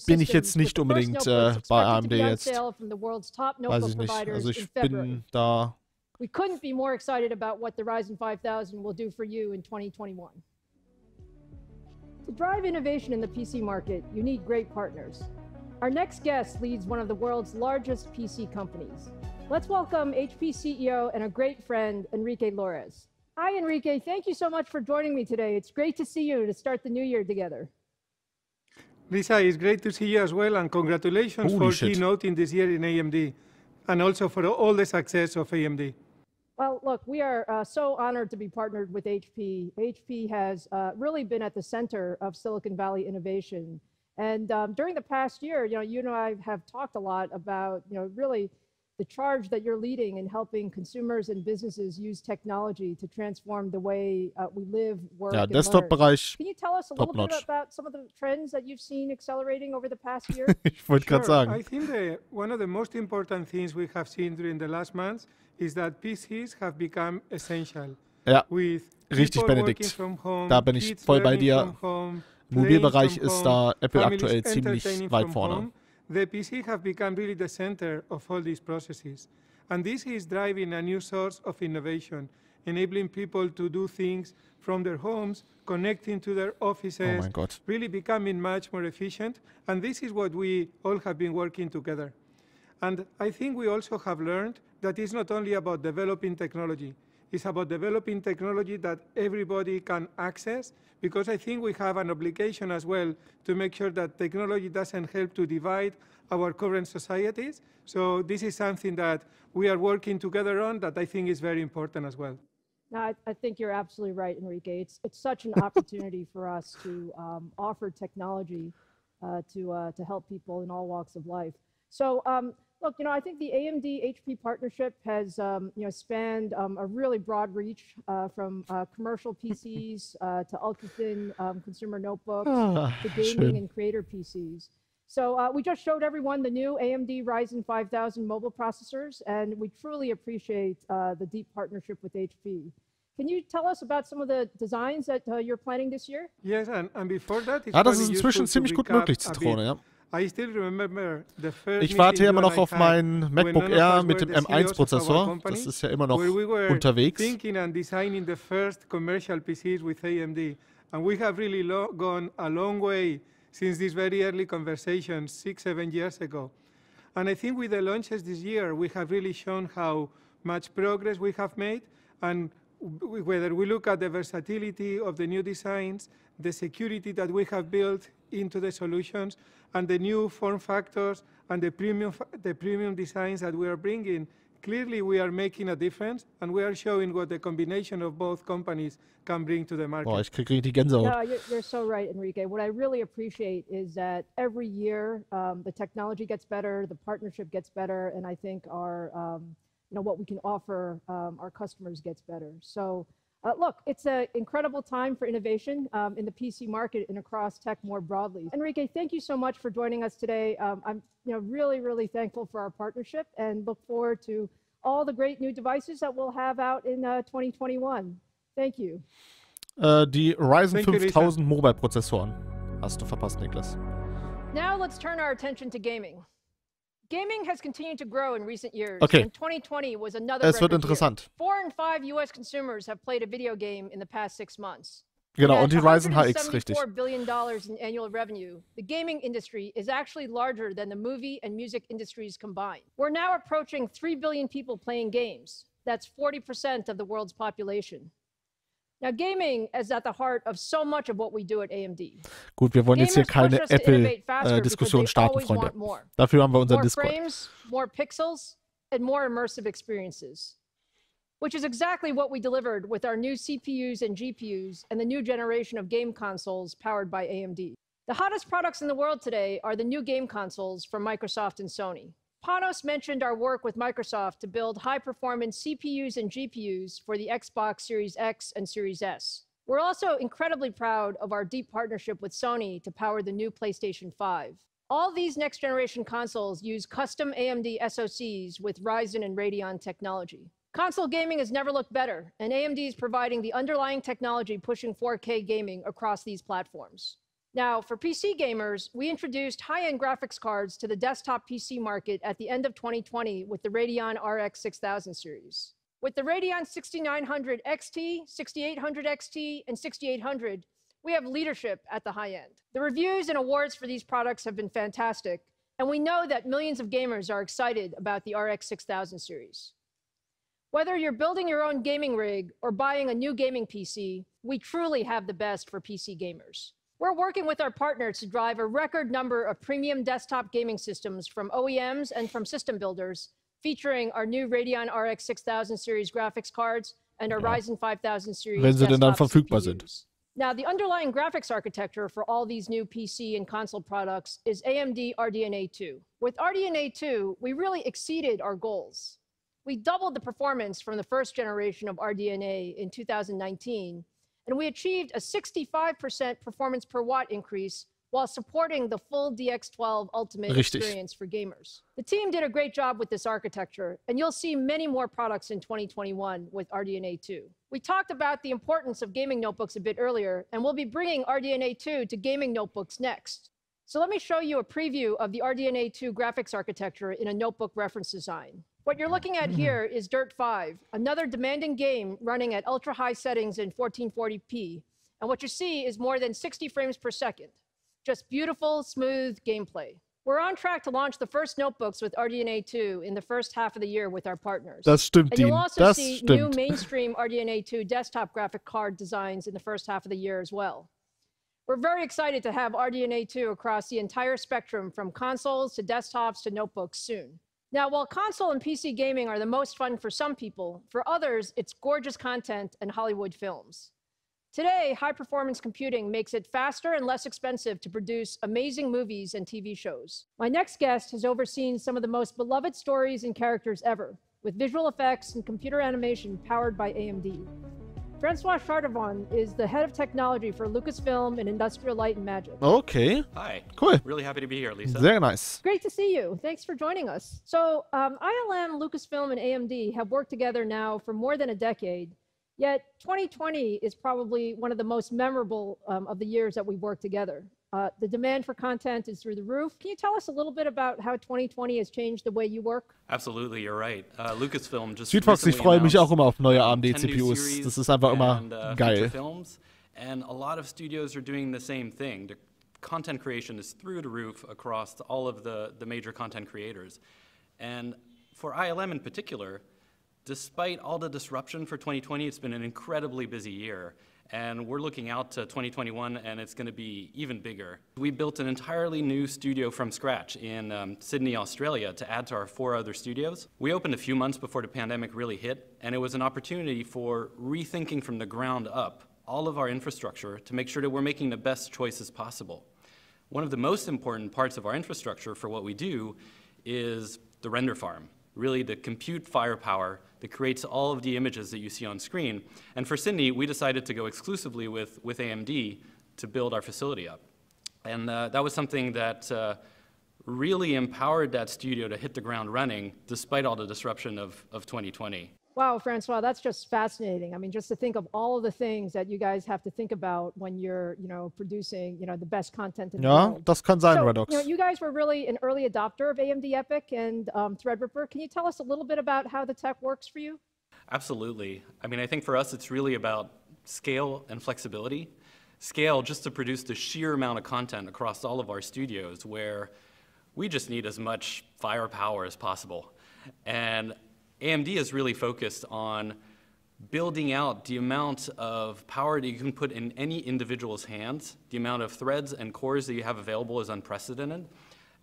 S1: bin ich jetzt nicht unbedingt bei AMD jetzt. Weiß ich nicht. Also ich bin da...
S4: We couldn't be more excited about what the Ryzen 5000 will do for you in 2021. To drive innovation in the PC market, you need great partners. Our next guest leads one of the world's largest PC companies. Let's welcome HP CEO and a great friend, Enrique Lores. Hi, Enrique. Thank you so much for joining me today. It's great to see you to start the new year together.
S14: Lisa, it's great to see you as well, and congratulations for keynoting this year in AMD, and also for all the success of AMD.
S4: Well, look, we are so honored to be partnered with HP. HP has really been at the center of Silicon Valley innovation. And during the past year, you and I have talked a lot about, really the charge that you're leading in helping consumers and businesses use technology to transform the way we live, work, and learn. Can you tell us a little bit about some of the trends that you've seen accelerating over the past year?
S1: Ich wollte gerade sagen.
S14: I think one of the most important things we have seen during the last months is that PCs have become essential.
S1: Ja, richtig, Benedikt. Da bin ich voll bei dir. Im Mobilbereich ist da Apple aktuell ziemlich weit vorne.
S14: The PC have become really the center of all these processes. And this is driving a new source of innovation, enabling people to do things from their homes, connecting to their offices, really becoming much more efficient. And this is what we all have been working together. And I think we also have learned that it's not only about developing technology, it's about developing technology that everybody can access, because I think we have an obligation as well to make sure that technology doesn't help to divide our current societies. So this is something that we are working together on that I think is very important as well.
S4: No, I think you're absolutely right, Enrique. It's such an opportunity for us to offer technology to help people in all walks of life. So, look, I think the AMD-HP partnership has, spanned a really broad reach from commercial PCs to ultra-thin consumer notebooks to gaming and creator PCs. So we just showed everyone the new AMD Ryzen 5000 mobile processors, and we truly appreciate the deep partnership with HP. Can you tell us about some of the designs that you're planning this year?
S14: Yes, and before that,
S1: das ist inzwischen ziemlich gut möglich, Zitrone, ja. Ich warte ja immer noch auf mein MacBook Air mit dem M1-Prozessor. Das ist ja immer noch unterwegs.
S14: Designing the first commercial PCs with AMD, and we have really gone a long way since these very early conversations 6-7 years ago. And I think with the launches this year, we have really shown how much progress we have made, and whether we look at the versatility of the new designs, the security that we have built into the solutions, and the new form factors and the premium designs that we are bringing, Clearly, we are making a difference, and we are showing what the combination of both companies can bring to the market.
S1: Boah, ich krieg richtig Gänsehaut.
S4: No, you're so right, Enrique. What I really appreciate is that every year the technology gets better, the partnership gets better, and I think our, what we can offer our customers gets better. So, look, it's an incredible time for innovation in the PC market and across tech more broadly. Enrique, thank you so much for joining us today. I'm really, really thankful for our partnership and look forward to all the great new devices that we'll have out in 2021. Thank you.
S1: Die Ryzen 5000 Mobile-Prozessoren. Hast du verpasst, Niklas.
S4: Now let's turn our attention to gaming. Gaming has continued to grow in recent years,
S1: Okay.
S4: and 2020 was another
S1: Es wird
S4: record
S1: interessant.
S4: year. 4 in 5 US consumers have played a video game in the past 6 months.
S1: Genau, und
S4: At
S1: die Ryzen HX, richtig.
S4: $174 billion in annual revenue, the gaming industry is actually larger than the movie and music industries combined. We're now approaching 3 billion people playing games. That's 40% of the world's population. Now, gaming is at the heart of so much of what we do at AMD.
S1: Gut, wir wollen jetzt hier keine Apple-Diskussion starten, Freunde. Dafür haben wir unseren Discord.
S4: More frames, more pixels, and more immersive experiences. Which is exactly what we delivered with our new CPUs and GPUs and the new generation of game consoles powered by AMD. The hottest products in the world today are the new game consoles from Microsoft and Sony. Panos mentioned our work with Microsoft to build high-performance CPUs and GPUs for the Xbox Series X and Series S. We're also incredibly proud of our deep partnership with Sony to power the new PlayStation 5. All these next-generation consoles use custom AMD SoCs with Ryzen and Radeon technology. Console gaming has never looked better, and AMD is providing the underlying technology pushing 4K gaming across these platforms. Now, for PC gamers, we introduced high-end graphics cards to the desktop PC market at the end of 2020 with the Radeon RX 6000 series. With the Radeon 6900 XT, 6800 XT, and 6800, we have leadership at the high end. The reviews and awards for these products have been fantastic, and we know that millions of gamers are excited about the RX 6000 series. Whether you're building your own gaming rig or buying a new gaming PC, we truly have the best for PC gamers. We're working with our partners to drive a record number of premium desktop gaming systems from OEMs and from system builders, featuring our new Radeon RX 6000 series graphics cards and our Ryzen 5000 series
S1: Wenn sie denn dann
S4: desktop
S1: verfügbar
S4: CPUs.
S1: sind.
S4: Now, the underlying graphics architecture for all these new PC and console products is AMD RDNA 2. With RDNA 2, we really exceeded our goals. We doubled the performance from the first generation of RDNA in 2019, and we achieved a 65% performance per watt increase while supporting the full DX12 Ultimate experience for gamers. The team did a great job with this architecture, and you'll see many more products in 2021 with RDNA 2. We talked about the importance of gaming notebooks a bit earlier, and we'll be bringing RDNA 2 to gaming notebooks next. So let me show you a preview of the RDNA 2 graphics architecture in a notebook reference design. What you're looking at here is Dirt 5, another demanding game running at ultra-high settings in 1440p. And what you see is more than 60 frames per second. Just beautiful, smooth gameplay. We're on track to launch the first notebooks with RDNA 2 in the first half of the year with our partners.
S1: Das stimmt,
S4: and you'll
S1: Dean.
S4: also see new mainstream RDNA 2 desktop graphic card designs in the first half of the year as well. We're very excited to have RDNA 2 across the entire spectrum from consoles to desktops to notebooks soon. Now, while console and PC gaming are the most fun for some people, for others, it's gorgeous content and Hollywood films. Today, high-performance computing makes it faster and less expensive to produce amazing movies and TV shows. My next guest has overseen some of the most beloved stories and characters ever, with visual effects and computer animation powered by AMD. Francois Chardevon is the head of technology for Lucasfilm and Industrial Light and Magic.
S1: Okay.
S15: Hi.
S1: Cool.
S15: Really happy to be here, Lisa.
S1: Sehr nice.
S4: Great to see you. Thanks for joining us. So, ILM, Lucasfilm, and AMD have worked together now for more than a decade. Yet 2020 is probably one of the most memorable of the years that we've worked together. The demand for content is through the roof. Can you tell us a little bit about how 2020 has changed the way you work?
S15: Absolutely, you're right. Lucasfilm just
S1: Südfox, ich freue mich auch immer auf neue AMD CPUs. Das ist einfach immer geil.
S15: Films, and a lot of studios are doing the same thing. The content creation is through the roof across all of the major content creators. And for ILM in particular, despite all the disruption for 2020, it's been an incredibly busy year. And we're looking out to 2021, and it's going to be even bigger. We built an entirely new studio from scratch in Sydney, Australia, to add to our 4 other studios. We opened a few months before the pandemic really hit, and it was an opportunity for rethinking from the ground up all of our infrastructure to make sure that we're making the best choices possible. One of the most important parts of our infrastructure for what we do is the render farm, really the compute firepower that creates all of the images that you see on screen. And for Sydney, we decided to go exclusively with AMD to build our facility up. And that was something that really empowered that studio to hit the ground running despite all the disruption of 2020.
S4: Wow, Francois, that's just fascinating. I mean, just to think of all of the things that you guys have to think about when you're, producing, the best content in the world.
S1: Das kann sein,
S4: So,
S1: Redox.
S4: you guys were really an early adopter of AMD Epic and Threadripper. Can you tell us a little bit about how the tech works for you?
S15: Absolutely. I mean, I think for us, it's really about scale and flexibility. Scale just to produce the sheer amount of content across all of our studios where we just need as much firepower as possible. And AMD is really focused on building out the amount of power that you can put in any individual's hands. The amount of threads and cores that you have available is unprecedented.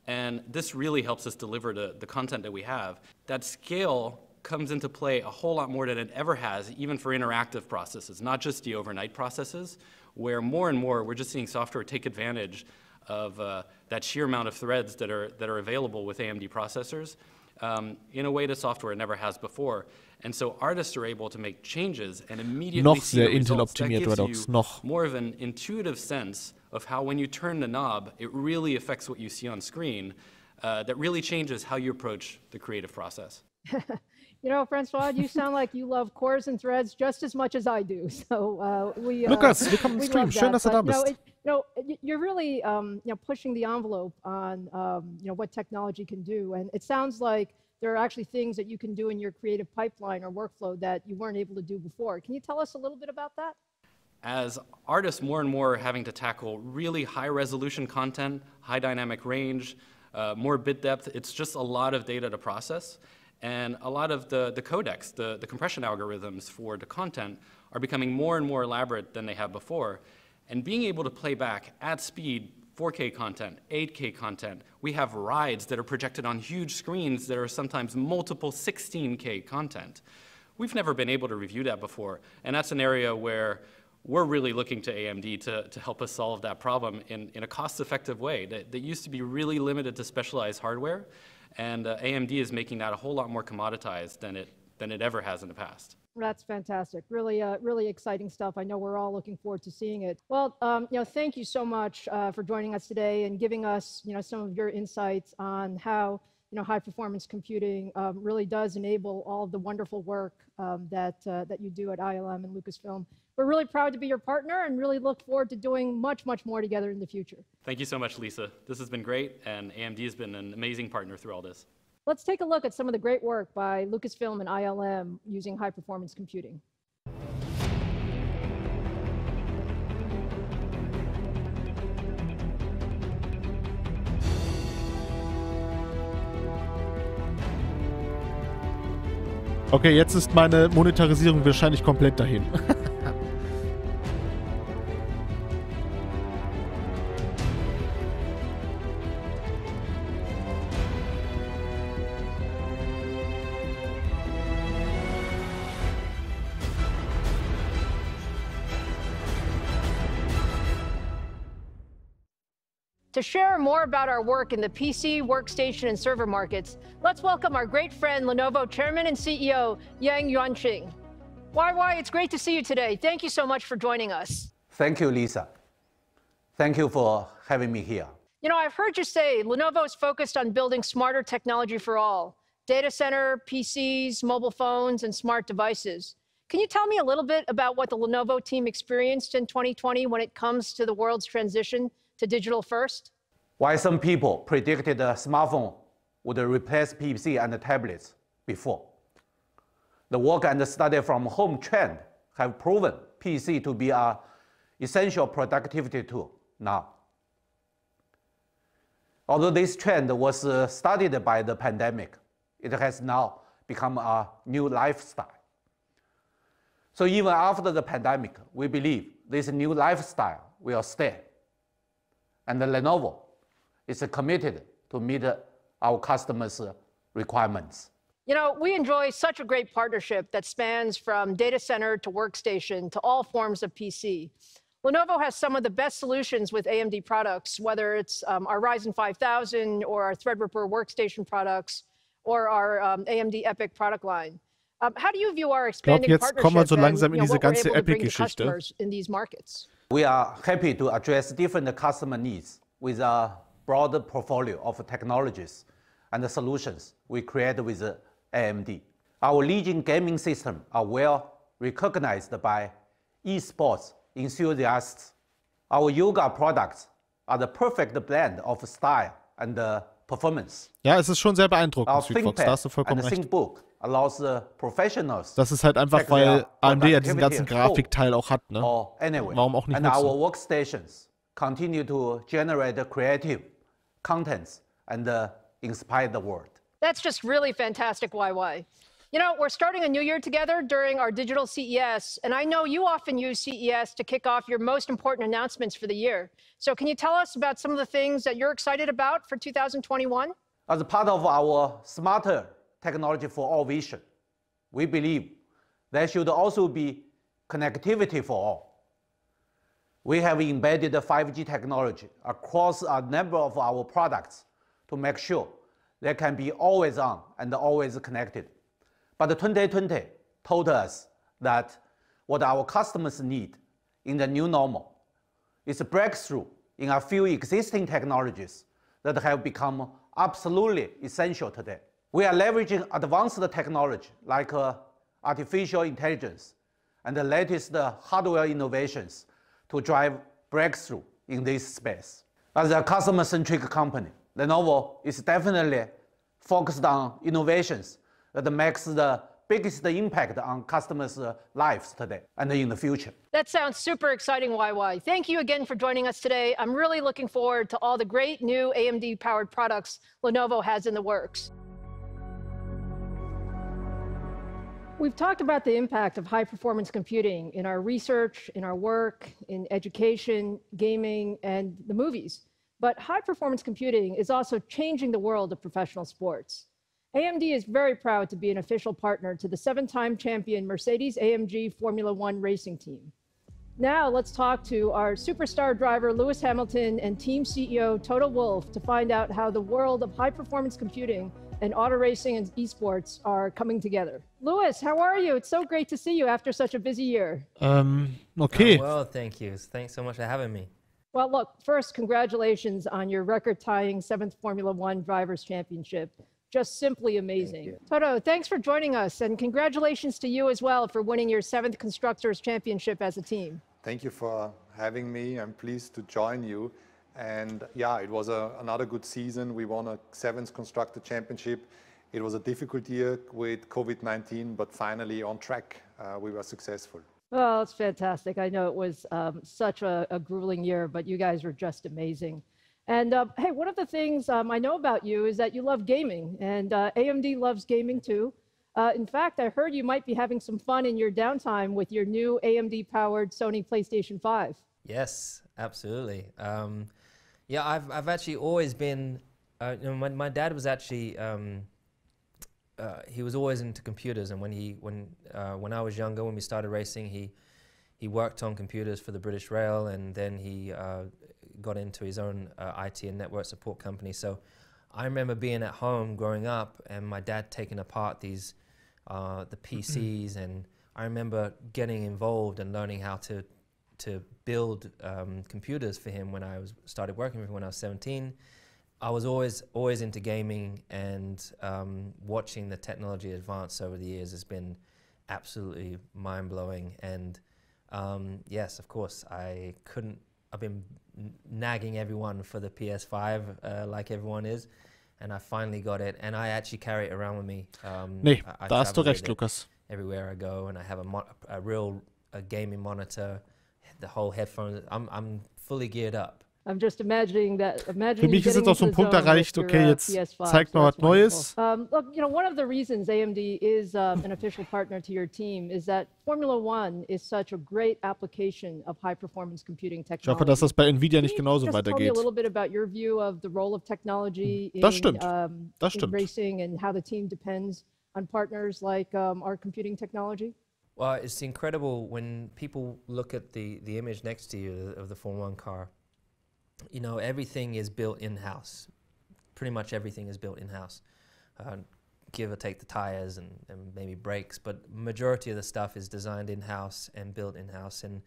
S15: And this really helps us deliver the content that we have. That scale comes into play a whole lot more than it ever has, even for interactive processes, not just the overnight processes, where more and more we're just seeing software take advantage of that sheer amount of threads that are available with AMD processors. In a way that software never has before. And so artists are able to make changes and immediately see the results. That gives you more of an intuitive sense of how when you turn the knob, it really affects what you see on screen. That really changes how you approach the creative process.
S4: Francois, you sound like you love cores and threads just as much as I do. So
S1: Lukas, willkommen im Stream. Schön, dass du da bist.
S4: You're really pushing the envelope on what technology can do, and it sounds like there are actually things that you can do in your creative pipeline or workflow that you weren't able to do before. Can you tell us a little bit about that?
S15: As artists more and more are having to tackle really high resolution content, high dynamic range, more bit depth, it's just a lot of data to process. And a lot of the codecs, the compression algorithms for the content are becoming more and more elaborate than they have before. And being able to play back at speed 4K content, 8K content, we have rides that are projected on huge screens that are sometimes multiple 16K content. We've never been able to review that before. And that's an area where we're really looking to AMD to help us solve that problem in a cost-effective way that used to be really limited to specialized hardware. And AMD is making that a whole lot more commoditized than it ever has in the past.
S4: That's fantastic. Really, really exciting stuff. I know we're all looking forward to seeing it. Well, thank you so much for joining us today and giving us, some of your insights on how, high performance computing really does enable all of the wonderful work that you do at ILM and Lucasfilm. We're really proud to be your partner and really look forward to doing much, much more together in the future.
S15: Thank you so much, Lisa. This has been great, and AMD has been an amazing partner through all this.
S4: Let's take a look at some of the great work by Lucasfilm and ILM using high-performance computing.
S1: Okay, jetzt ist meine Monetarisierung wahrscheinlich komplett dahin.
S4: To share more about our work in the PC, workstation, and server markets, let's welcome our great friend, Lenovo Chairman and CEO, Yang Yuanqing. YY, it's great to see you today. Thank you so much for joining us.
S16: Thank you, Lisa. Thank you for having me here.
S4: I've heard you say Lenovo is focused on building smarter technology for all, data center, PCs, mobile phones, and smart devices. Can you tell me a little bit about what the Lenovo team experienced in 2020 when it comes to the world's transition to digital first?
S16: Why some people predicted a smartphone would replace PC and tablets before. The work and study from home trend have proven PC to be an essential productivity tool now. Although this trend was studied by the pandemic, it has now become a new lifestyle. So even after the pandemic, we believe this new lifestyle will stay. And Lenovo is committed to meet our customers' requirements.
S4: You know, we enjoy such a great partnership that spans from data center to workstation to all forms of PC. Lenovo has some of the best solutions with AMD products, whether it's our Ryzen 5000 or our Threadripper workstation products or our AMD Epic product line. How do you view our expanding partnership and what we're able to bring to customers in these markets?
S16: We are happy to address different customer needs with a broad portfolio of technologies and the solutions we create with AMD. Our leading gaming systems are well recognized by esports enthusiasts. Our yoga products are the perfect blend of style and performance.
S1: Ja, es ist schon sehr beeindruckend, Südfox, da hast du vollkommen recht. Das ist halt einfach, weil AMD ja diesen ganzen Grafikteil auch hat, ne? Warum auch nicht
S16: nutzen? And our workstations continue to generate creative contents and inspire the world.
S4: That's just really fantastic, YY. You know, we're starting a new year together during our digital CES, and I know you often use CES to kick off your most important announcements for the year. So can you tell us about some of the things that you're excited about for 2021?
S16: As part of our smarter technology for all vision, we believe there should also be connectivity for all. We have embedded 5G technology across a number of our products to make sure they can be always on and always connected. But 2020 told us that what our customers need in the new normal is a breakthrough in a few existing technologies that have become absolutely essential today. We are leveraging advanced technology like artificial intelligence and the latest hardware innovations to drive breakthrough in this space. As a customer-centric company, Lenovo is definitely focused on innovations that makes the biggest impact on customers' lives today and in the future.
S4: That sounds super exciting, YY. Thank you again for joining us today. I'm really looking forward to all the great new AMD-powered products Lenovo has in the works. We've talked about the impact of high-performance computing in our research, in our work, in education, gaming, and the movies. But high-performance computing is also changing the world of professional sports. AMD is very proud to be an official partner to the 7-time champion Mercedes-AMG Formula One racing team. Now let's talk to our superstar driver Lewis Hamilton and team CEO Toto Wolff to find out how the world of high-performance computing and auto racing and esports are coming together. Lewis, how are you? It's so great to see you after such a busy year.
S1: Okay.
S17: Well, thank you. Thanks so much for having me.
S4: Well, look, first, congratulations on your record-tying 7th Formula One Drivers' Championship. Just simply amazing. Toto, thanks for joining us, and congratulations to you as well for winning your 7th Constructors' Championship as a team.
S18: Thank you for having me. I'm pleased to join you. And yeah, it was another good season. We won a 7th Constructor Championship. It was a difficult year with COVID-19, but finally on track, we were successful.
S4: Oh, it's fantastic. I know it was such a grueling year, but you guys were just amazing. And hey, one of the things I know about you is that you love gaming, and AMD loves gaming too. In fact, I heard you might be having some fun in your downtime with your new AMD-powered Sony PlayStation 5.
S17: Yes, absolutely. Yeah, I've actually always been, you know, my dad was actually, he was always into computers, and when I was younger, when we started racing, he worked on computers for the British Rail, and then he got into his own IT and network support company. So I remember being at home growing up and my dad taking apart these the PCs, and I remember getting involved and learning how to build computers for him when I started working with him when I was 17. I was always into gaming, and watching the technology advance over the years has been absolutely mind-blowing. And yes, of course, I've been nagging everyone for the PS5 like everyone is, and I finally got it, and I actually carry it around with me.
S1: Nee, da hast du recht, Lukas.
S17: Everywhere I go, and I have a real gaming monitor, the whole headphones. I'm fully geared up.
S4: I'm just imagining that.
S1: Für mich ist jetzt auch so ein Punkt erreicht, okay, jetzt zeigt mal was Neues.
S4: Look, you know, one of the reasons AMD is an official partner to your team is that Formula One is such a great application of high-performance computing technology.
S1: Ich hoffe, dass das bei Nvidia nicht genauso weitergeht.
S4: Tell me a little bit about your view of the role of technology in racing and how the team depends on partners like our computing technology.
S17: Well, it's incredible when people look at the image next to you of the Formula One car. You know, everything is built in-house. Pretty much everything is built in-house. Give or take the tires and maybe brakes, but majority of the stuff is designed in-house and built in-house and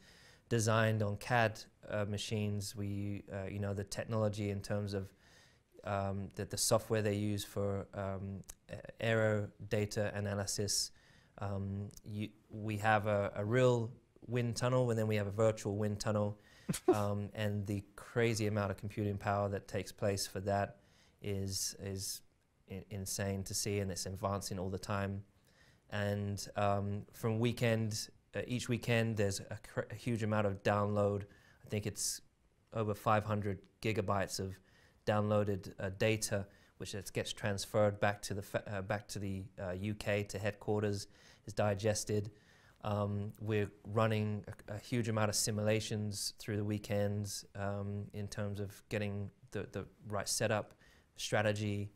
S17: designed on CAD machines. We, you know, the technology in terms of the software they use for aero data analysis. We have a real wind tunnel, and then we have a virtual wind tunnel. And the crazy amount of computing power that takes place for that is insane to see, and it's advancing all the time. And from each weekend, there's a huge amount of download. I think it's over 500 gigabytes of downloaded data, which gets transferred back to the UK to headquarters, is digested. We're running a huge amount of simulations through the weekends in terms of getting the right setup, strategy.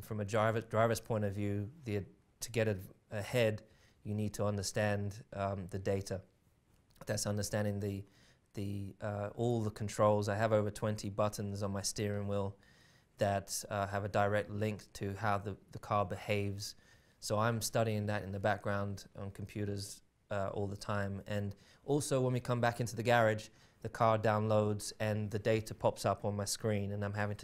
S17: From a driver's point of view, to get ahead, you need to understand the data. That's understanding all the controls. I have over 20 buttons on my steering wheel that have a direct link to how the car behaves. So I'm studying that in the background on computers all the time. And also when we come back into the garage, the car downloads and the data pops up on my screen, and I'm having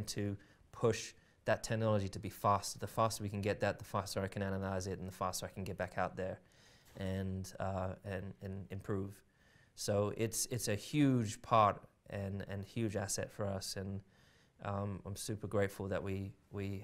S17: to push that technology to be faster. The faster we can get that, the faster I can analyze it, and the faster I can get back out there and improve. So it's a huge part and huge asset for us, and I'm super grateful that we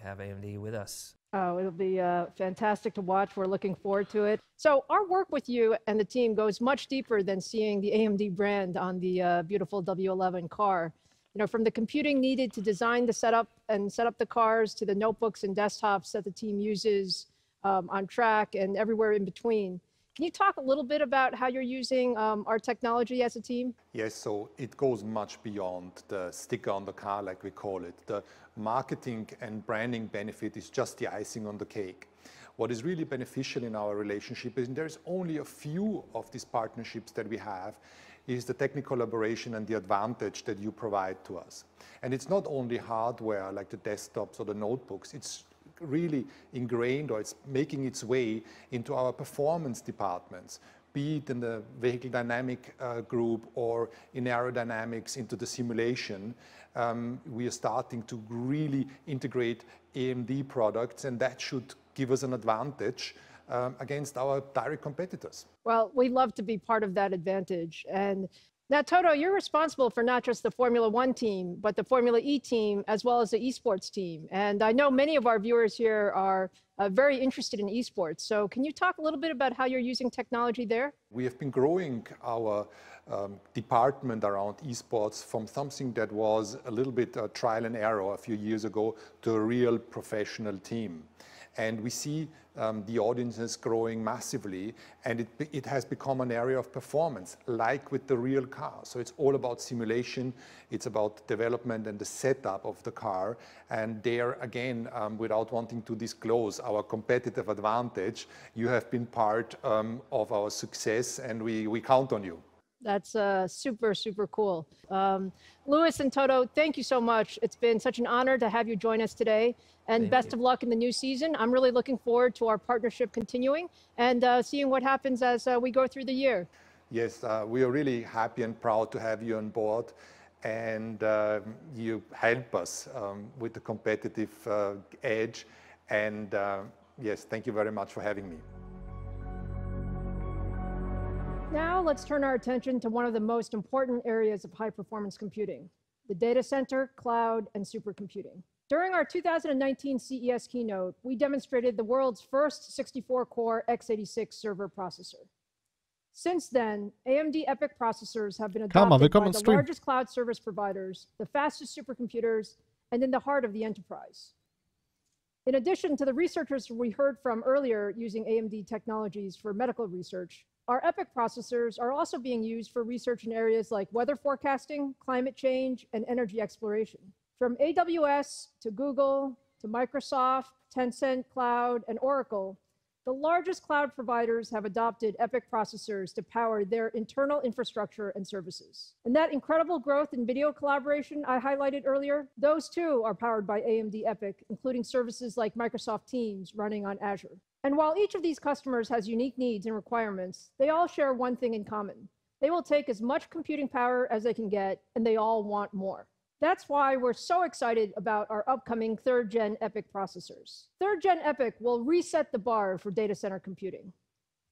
S17: have AMD with us.
S4: Oh, it'll be fantastic to watch. We're looking forward to it. So our work with you and the team goes much deeper than seeing the AMD brand on the beautiful W11 car. You know, from the computing needed to design the setup and set up the cars to the notebooks and desktops that the team uses on track and everywhere in between. Can you talk a little bit about how you're using our technology as a team?
S18: Yes, so it goes much beyond the sticker on the car, like we call it. The marketing and branding benefit is just the icing on the cake. What is really beneficial in our relationship is there's only a few of these partnerships that we have, is the technical collaboration and the advantage that you provide to us. And it's not only hardware like the desktops or the notebooks, it's really ingrained, or it's making its way into our performance departments, be it in the vehicle dynamic group or in aerodynamics into the simulation. We are starting to really integrate AMD products, and that should give us an advantage against our direct competitors.
S4: Well, we'd love to be part of that advantage. And now, Toto, you're responsible for not just the Formula One team, but the Formula E team, as well as the esports team. And I know many of our viewers here are very interested in esports. So can you talk a little bit about how you're using technology there?
S18: We have been growing our department around esports from something that was a little bit trial and error a few years ago to a real professional team. And we see the audiences growing massively, and it has become an area of performance, like with the real car. So it's all about simulation, it's about development and the setup of the car. And there, again, without wanting to disclose our competitive advantage, you have been part of our success, and we count on you.
S4: That's super, super cool. Louis and Toto, thank you so much. It's been such an honor to have you join us today. And best of luck in the new season. I'm really looking forward to our partnership continuing and seeing what happens as we go through the year.
S18: Yes, we are really happy and proud to have you on board. And you help us with the competitive edge. And yes, thank you very much for having me.
S4: Now let's turn our attention to one of the most important areas of high-performance computing, the data center, cloud, and supercomputing. During our 2019 CES keynote, we demonstrated the world's first 64-core x86 server processor. Since then, AMD Epic processors have been adopted by the largest cloud service providers, the fastest supercomputers, and in the heart of the enterprise. In addition to the researchers we heard from earlier using AMD technologies for medical research, our Epic processors are also being used for research in areas like weather forecasting, climate change, and energy exploration. From AWS to Google to Microsoft, Tencent Cloud, and Oracle, the largest cloud providers have adopted Epic processors to power their internal infrastructure and services. And that incredible growth in video collaboration I highlighted earlier, those too are powered by AMD Epic, including services like Microsoft Teams running on Azure. And while each of these customers has unique needs and requirements, they all share one thing in common. They will take as much computing power as they can get, and they all want more. That's why we're so excited about our upcoming 3rd Gen Epic processors. 3rd Gen Epic will reset the bar for data center computing.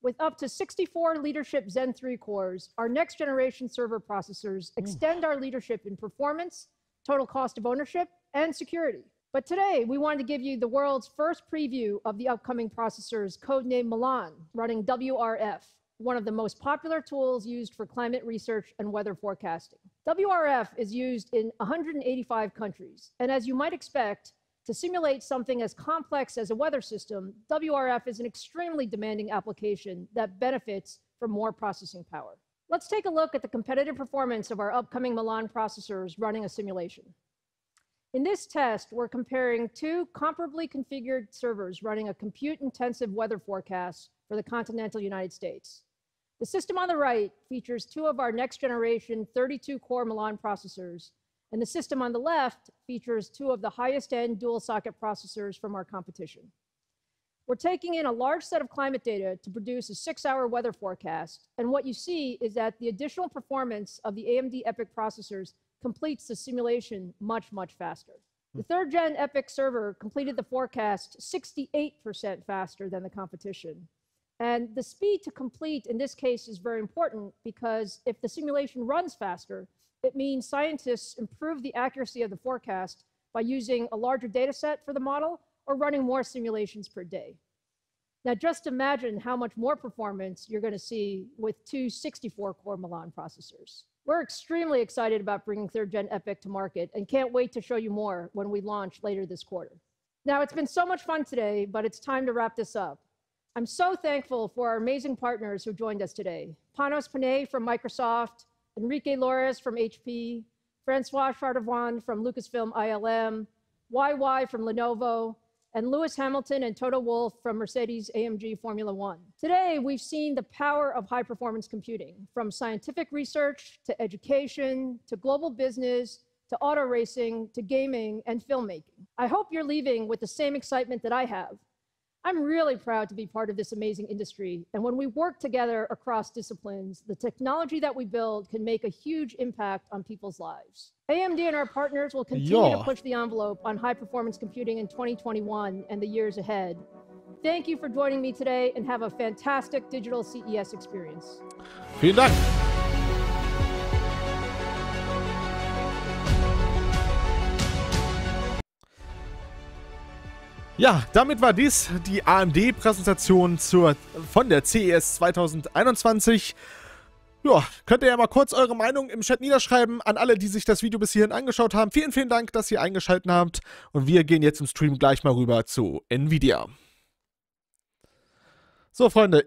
S4: With up to 64 leadership Zen 3 cores, our next generation server processors extend our leadership in performance, total cost of ownership, and security. But today, we wanted to give you the world's first preview of the upcoming processors, codenamed Milan, running WRF, one of the most popular tools used for climate research and weather forecasting. WRF is used in 185 countries, and as you might expect, to simulate something as complex as a weather system, WRF is an extremely demanding application that benefits from more processing power. Let's take a look at the competitive performance of our upcoming Milan processors running a simulation. In this test, we're comparing 2 comparably configured servers running a compute-intensive weather forecast for the continental United States. The system on the right features 2 of our next-generation 32-core Milan processors, and the system on the left features 2 of the highest-end dual-socket processors from our competition. We're taking in a large set of climate data to produce a 6-hour weather forecast, and what you see is that the additional performance of the AMD Epic processors completes the simulation much, much faster. The 3rd Gen Epic server completed the forecast 68% faster than the competition. And the speed to complete in this case is very important because if the simulation runs faster, it means scientists improve the accuracy of the forecast by using a larger data set for the model or running more simulations per day. Now, just imagine how much more performance you're going to see with 2 64-core Milan processors. We're extremely excited about bringing 3rd Gen Epic to market and can't wait to show you more when we launch later this quarter. Now, it's been so much fun today, but it's time to wrap this up. I'm so thankful for our amazing partners who joined us today. Panos Panay from Microsoft, Enrique Lores from HP, Francois Chardavoine from Lucasfilm ILM, YY from Lenovo, and Lewis Hamilton and Toto Wolff from Mercedes-AMG Formula One. Today, we've seen the power of high-performance computing, from scientific research to education to global business to auto racing to gaming and filmmaking. I hope you're leaving with the same excitement that I have. I'm really proud to be part of this amazing industry, and when we work together across disciplines, the technology that we build can make a huge impact on people's lives. AMD and our partners will continue to push the envelope on high-performance computing in 2021 and the years ahead. Thank you for joining me today, and have a fantastic digital CES experience.
S1: Vielen Dank. Ja, damit war dies die AMD-Präsentation von der CES 2021. Ja, könnt ihr ja mal kurz eure Meinung im Chat niederschreiben an alle, die sich das Video bis hierhin angeschaut haben. Vielen, vielen Dank, dass ihr eingeschaltet habt. Und wir gehen jetzt im Stream gleich mal rüber zu Nvidia. So, Freunde,